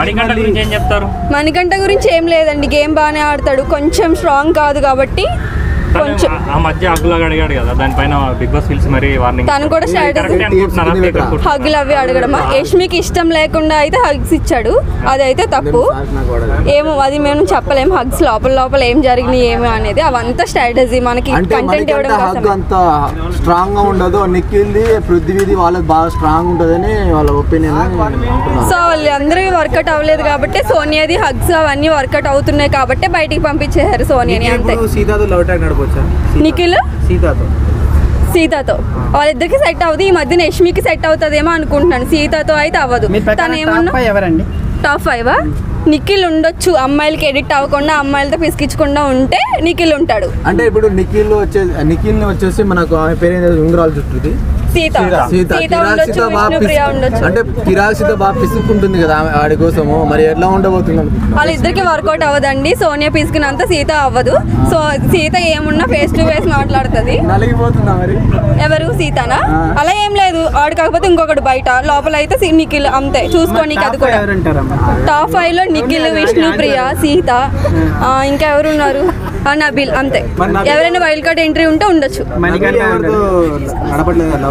మణికంఠ గురించి ఏం లేదండి, గేమ్ బాగానే ఆడతాడు, కొంచెం స్ట్రాంగ్ కాదు కాబట్టి కొంచెం ఆ మధ్య హగ్గులాగా అడిగాడు కదా, దానిపైన బిగ్ బాస్ పిలిచి మరి వార్నింగ్ తను కూడా స్ట్రాటజీ హగ్గులు అవి అడగడమా. యష్మికి ఇష్టం లేకుండా అయితే హగ్స్ ఇచ్చాడు, అదైతే తప్పు. ఏమో అది మేము చెప్పలేము, హగ్స్ లోపల లోపల ఏం జరిగినాయి ఏమో అనేది, అవంతా స్ట్రాటజీ, మనకి కంటెంట్ ఇవ్వడం కోసం. అంత స్ట్రాంగ్ గా ఉండదు, నిఖిల్ది పృథ్వీది వాళ్ళది బాగా స్ట్రాంగ్ ఉంటదని వాళ్ళ ఒపీనియన్. సో వాళ్ళందరూ వర్కౌట్ అవ్వలేదు కాబట్టి సోనియాది హగ్స్ అవన్నీ వర్కౌట్ అవుతున్నాయి కాబట్టి బయటికి పంపించేశారు సోనియాని, అంతే. నిఖిల్ సీతతో వాళ్ళిద్దరికి సెట్ అవుతుంది, ఈ మధ్యన యష్మికి సెట్ అవుతుందేమో అనుకుంటున్నాను, సీతతో అయితే అవ్వదు. తను ఏమన్నా టాప్ 5 నిఖిల్ ఉండొచ్చు, అమ్మాయిలకి ఎడిట్ అవ్వకుండా అమ్మాయిలతో పిసికించకుండా ఉంటే నిఖిల్ ఉంటాడు. అంటే ఇప్పుడు నిఖిల్ వచ్చేసి మనకు పేరు ఉంగరాలు చుట్టూది సీత అంటే కిరాక్సితో బాగా పిసుకుంటుంది కదా ఆడి కోసము, మరి ఎట్లా ఉండబోతుంది? వాళ్ళిద్దరికి వర్కౌట్ అవ్వదండి, సోనియా పిసికినంత సీత అవ్వదు. సో సీత ఏమున్నా ఫేస్ టు ఫేస్ మాట్లాడుతుంది. నలిగిపోతుందా మరి? ఎవరు సీతనా? అలా ఏం లేదు, ఆడు కాకపోతే ఇంకొకటి బయట, లోపల అయితే నిఖిల్, అంతే. చూసుకోనికి అది కూడా టాప్ 5 లో నిఖిల్, విష్ణుప్రియ, సీత, ఇంకా ఎవరున్నారు, నబిల్, అంతే. ఎవరైనా వైల్డ్ కార్డ్ ఎంట్రీ ఉంటే ఉండొచ్చు.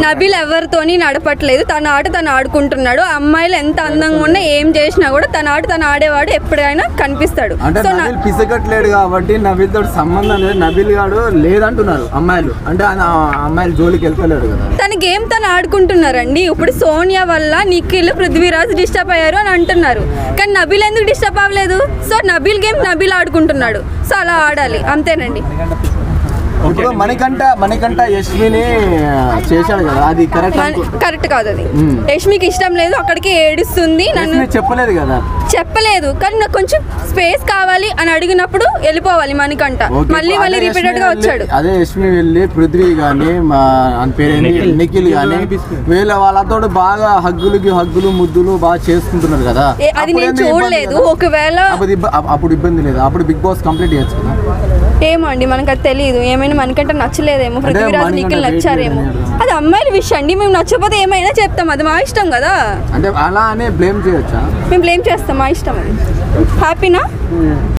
నబిల్ ఎవరితోని నడపట్లేదు, తన ఆట తను ఆడుకుంటున్నాడు. అమ్మాయిలు ఎంత అందంగా ఉన్నా ఏం చేసినా కూడా తన ఆట తను ఆడేవాడు ఎప్పుడైనా కనిపిస్తాడు. పిసకట్లేడు కాబట్టి నబిల్ తోటి సంబంధం లేదు, నబిల్ గాడు లేదంటున్నారు అమ్మాయిలు, అంటే అమ్మాయిలు జోలికి వెళ్తలేడు కదా, తన గేమ్ తను ఆడుకుంటున్నారండి. ఇప్పుడు సోనియా వల్ల నిఖిల్, పృథ్వీరాజ్ డిస్టర్బ్ అయ్యారు అని అంటున్నారు, కానీ నబిల్ ఎందుకు డిస్టర్బ్ అవ్వలేదు? సో నబిల్ గేమ్ నబిల్ ఆడుకుంటున్నాడు, సో అలా ఆడాలి, అంతేనండి. ఇప్పుడు మణికంఠ యష్మిని చేశాడు కదా, అది కరెక్ట్ కాదు. అది యష్మికి ఇష్టం లేదు, అక్కడికి ఏడుస్తుంది, నన్ను చెప్పలేదు కదా, చెప్పలేదు, కానీ నాకు కొంచెం స్పేస్ కావాలి అని అడిగినప్పుడు వెళ్ళిపోవాలి మణికంఠ. మళ్ళీ రిపీటెడ్ గా వచ్చాడు. అదే యష్మి వెళ్ళి పృథ్వీ గానీ నిఖిల్ గానీ వీళ్ళ వాళ్ళతో బాగా హగ్గులు ముద్దులు బాగా చేసుకుంటున్నారు కదా, అది నేను చూడలేదు. ఒకవేళ అప్పుడు ఇబ్బంది లేదు, అప్పుడు బిగ్ బాస్ కంప్లీట్ చేయొచ్చు కదా. ఏమో అండి, మనకు అది తెలియదు, ఏమైనా మనకంటే నచ్చలేదేమో, పృథ్వీరాజ్ నిఖిల్ నచ్చారేమో, అది అమ్మాయిల విషయం అండి. మేము నచ్చకపోతే ఏమైనా చెప్తాం, అది మా ఇష్టం కదా. అంటే అలా అని బ్లేమ్ చేయొచ్చా? మేము బ్లేమ్ చేస్తాం, మా ఇష్టం. అది హ్యాపీనా?